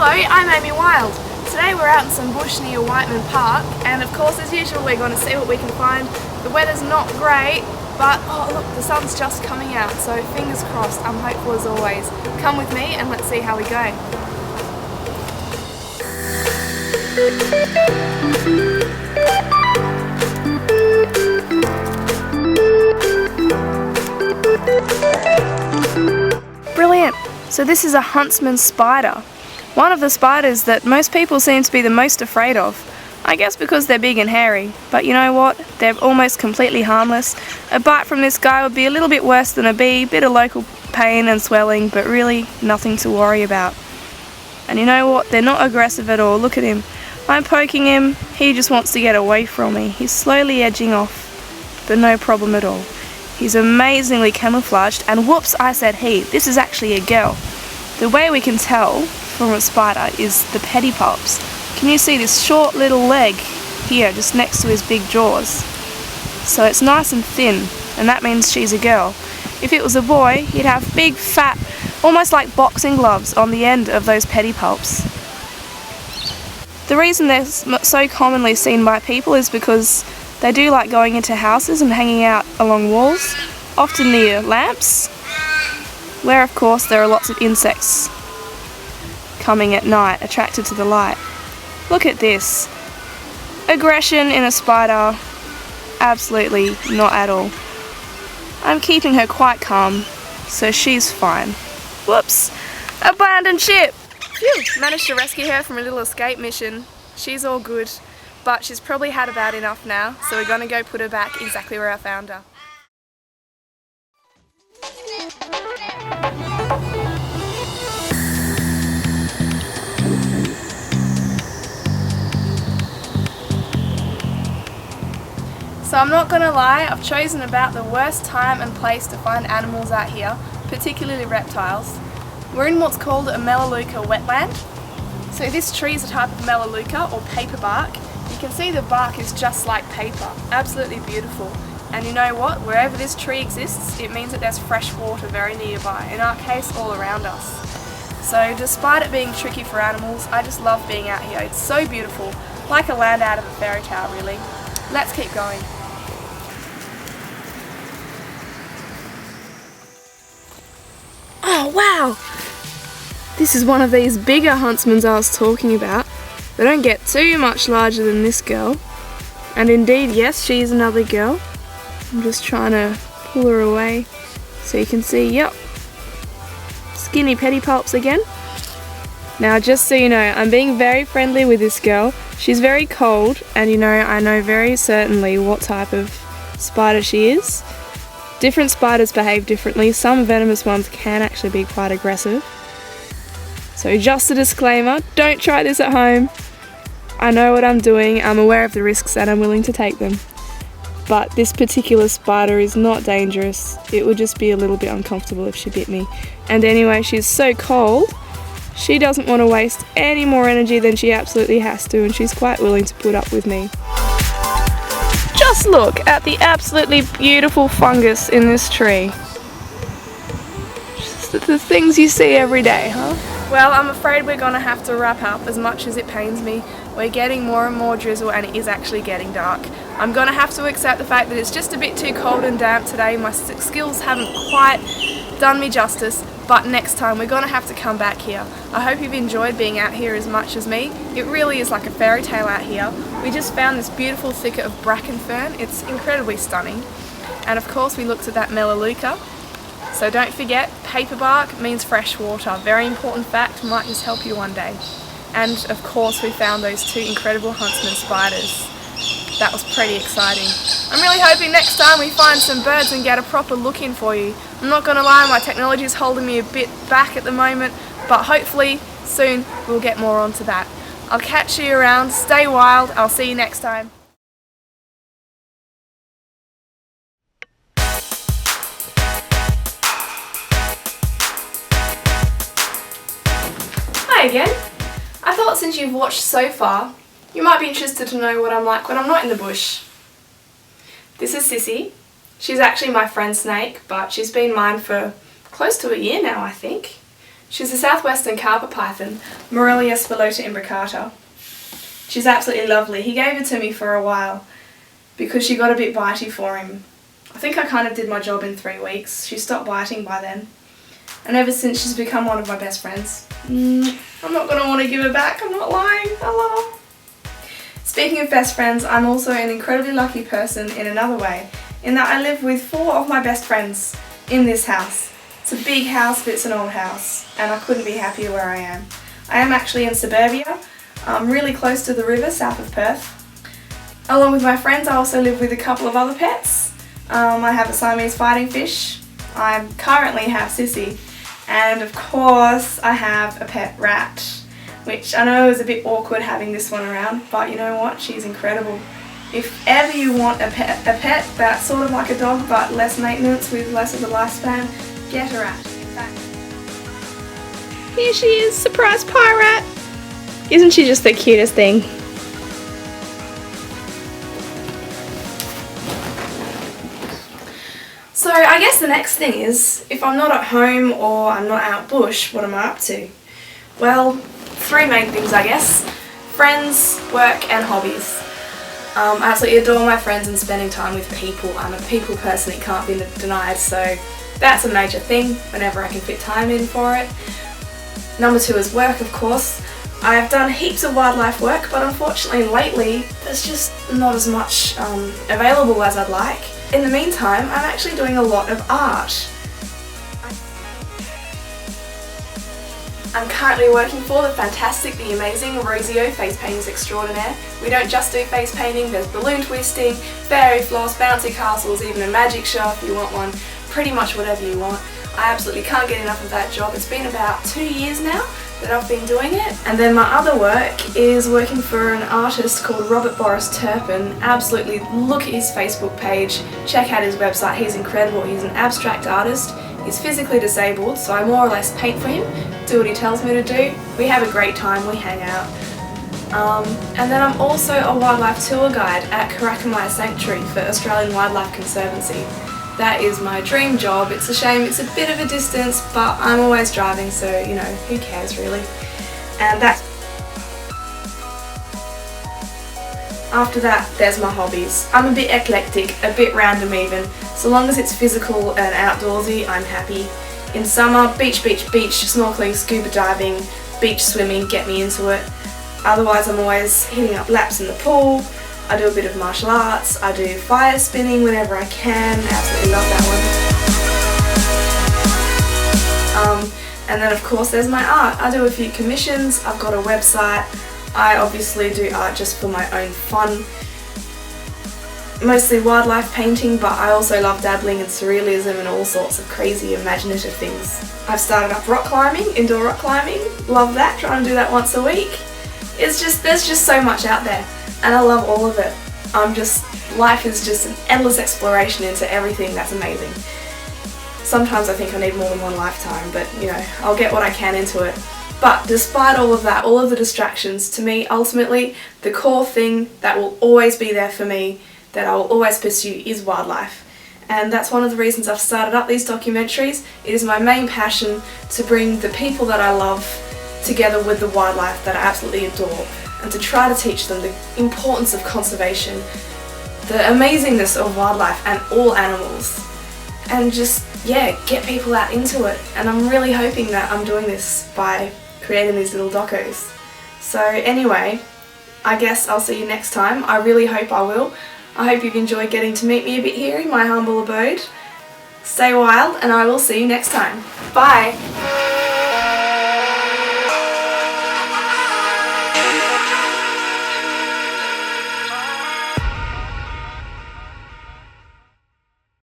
Hello, I'm Amy Wild. Today we're out in some bush near Whiteman Park, and of course as usual we're going to see what we can find. The weather's not great, but oh look, the sun's just coming out, so fingers crossed. I'm hopeful as always. Come with me and let's see how we go. Brilliant! So this is a huntsman spider. One of the spiders that most people seem to be the most afraid of. I guess because they're big and hairy, but you know what? They're almost completely harmless. A bite from this guy would be a little bit worse than a bee, bit of local pain and swelling, but really nothing to worry about. And you know what? They're not aggressive at all. Look at him. I'm poking him, he just wants to get away from me. He's slowly edging off, but no problem at all. He's amazingly camouflaged, and whoops, I said he. This is actually a girl. The way we can tell from a spider is the pedipalps. Can you see this short little leg here, just next to his big jaws? So it's nice and thin, and that means she's a girl. If it was a boy, he'd have big, fat, almost like boxing gloves on the end of those pedipalps. The reason they're so commonly seen by people is because they do like going into houses and hanging out along walls, often near lamps, where of course there are lots of insects coming at night, attracted to the light. Look at this. Aggression in a spider, absolutely not at all. I'm keeping her quite calm, so she's fine. Whoops! Abandoned ship! Phew! Managed to rescue her from a little escape mission. She's all good, but she's probably had about enough now, so we're gonna go put her back exactly where I found her. So I'm not gonna lie, I've chosen about the worst time and place to find animals out here, particularly reptiles. We're in what's called a melaleuca wetland. So this tree is a type of melaleuca, or paper bark. You can see the bark is just like paper, absolutely beautiful. And you know what, wherever this tree exists, it means that there's fresh water very nearby, in our case all around us. So despite it being tricky for animals, I just love being out here. It's so beautiful, like a land out of a fairy tale really. Let's keep going. Oh wow! This is one of these bigger huntsmans I was talking about. They don't get too much larger than this girl. And indeed, yes, she's another girl. I'm just trying to pull her away so you can see, yep, skinny pedipalps again. Now just so you know, I'm being very friendly with this girl. She's very cold, and you know, I know very certainly what type of spider she is. Different spiders behave differently. Some venomous ones can actually be quite aggressive. So just a disclaimer, don't try this at home. I know what I'm doing, I'm aware of the risks and I'm willing to take them. But this particular spider is not dangerous. It would just be a little bit uncomfortable if she bit me. And anyway, she's so cold, she doesn't want to waste any more energy than she absolutely has to, and she's quite willing to put up with me. Just look at the absolutely beautiful fungus in this tree. Just the things you see every day, huh? Well, I'm afraid we're gonna have to wrap up, as much as it pains me. We're getting more and more drizzle and it is actually getting dark. I'm gonna have to accept the fact that it's just a bit too cold and damp today. My skills haven't quite done me justice, but next time we're gonna have to come back here. I hope you've enjoyed being out here as much as me. It really is like a fairy tale out here. We just found this beautiful thicket of bracken fern. It's incredibly stunning. And of course we looked at that melaleuca. So don't forget, paper bark means fresh water. Very important fact, might just help you one day. And of course we found those two incredible huntsman spiders. That was pretty exciting. I'm really hoping next time we find some birds and get a proper look in for you. I'm not gonna lie, my technology is holding me a bit back at the moment, but hopefully soon we'll get more onto that. I'll catch you around, stay wild, I'll see you next time. Hi again. I thought since you've watched so far, you might be interested to know what I'm like when I'm not in the bush. This is Sissy. She's actually my friend Snake, but she's been mine for close to a year now, I think. She's a southwestern carpet python, Morelia spilota imbricata. She's absolutely lovely. He gave her to me for a while because she got a bit bitey for him. I think I kind of did my job in 3 weeks. She stopped biting by then. And ever since, she's become one of my best friends. I'm not going to want to give her back, I'm not lying. I love her. Speaking of best friends, I'm also an incredibly lucky person in another way, in that I live with 4 of my best friends in this house. It's a big house, but it's an old house, and I couldn't be happier where I am. I am actually in suburbia, really close to the river south of Perth. Along with my friends, I also live with a couple of other pets. I have a Siamese fighting fish. I currently have Sissy, and of course I have a pet rat, which I know is a bit awkward having this one around, but you know what, she's incredible. If ever you want a pet that's sort of like a dog but less maintenance with less of a lifespan, get a rat. In fact, here she is, surprise pie rat! Isn't she just the cutest thing? So I guess the next thing is, if I'm not at home or I'm not out bush, what am I up to? Well, 3 main things I guess. Friends, work and hobbies. I absolutely adore my friends and spending time with people. I'm a people person, it can't be denied, so that's a major thing whenever I can fit time in for it. Number 2 is work, of course. I've done heaps of wildlife work, but unfortunately lately there's just not as much available as I'd like. In the meantime, I'm actually doing a lot of art. I'm currently working for the fantastic, the amazing Rosio Face Paintings Extraordinaire. We don't just do face painting, there's balloon twisting, fairy floss, bouncy castles, even a magic show if you want one, pretty much whatever you want. I absolutely can't get enough of that job. It's been about 2 years now that I've been doing it. And then my other work is working for an artist called Robert Boris Turpin. Absolutely look at his Facebook page, check out his website, he's incredible. He's an abstract artist. He's physically disabled, so I more or less paint for him, do what he tells me to do. We have a great time, we hang out. And then I'm also a wildlife tour guide at Karakamaya Sanctuary for Australian Wildlife Conservancy. That is my dream job. It's a shame it's a bit of a distance, but I'm always driving, so you know, who cares really. And after that, there's my hobbies. I'm a bit eclectic, a bit random even. So long as it's physical and outdoorsy, I'm happy. In summer, beach, snorkeling, scuba diving, beach swimming, get me into it. Otherwise I'm always hitting up laps in the pool. I do a bit of martial arts, I do fire spinning whenever I can, absolutely love that one. And then of course there's my art. I do a few commissions, I've got a website, I obviously do art just for my own fun. Mostly wildlife painting, but I also love dabbling in surrealism and all sorts of crazy imaginative things. I've started up rock climbing, indoor rock climbing, love that, trying to do that once a week. There's just so much out there. And I love all of it. Life is just an endless exploration into everything that's amazing. Sometimes I think I need more than one lifetime, but you know, I'll get what I can into it. But despite all of that, all of the distractions, to me, ultimately, the core thing that will always be there for me, that I will always pursue, is wildlife. And that's one of the reasons I've started up these documentaries. It is my main passion to bring the people that I love together with the wildlife that I absolutely adore, and to try to teach them the importance of conservation, the amazingness of wildlife and all animals, and just, yeah, get people out into it. And I'm really hoping that I'm doing this by creating these little docos. So anyway, I guess I'll see you next time. I really hope I will. I hope you've enjoyed getting to meet me a bit here in my humble abode. Stay wild, and I will see you next time. Bye!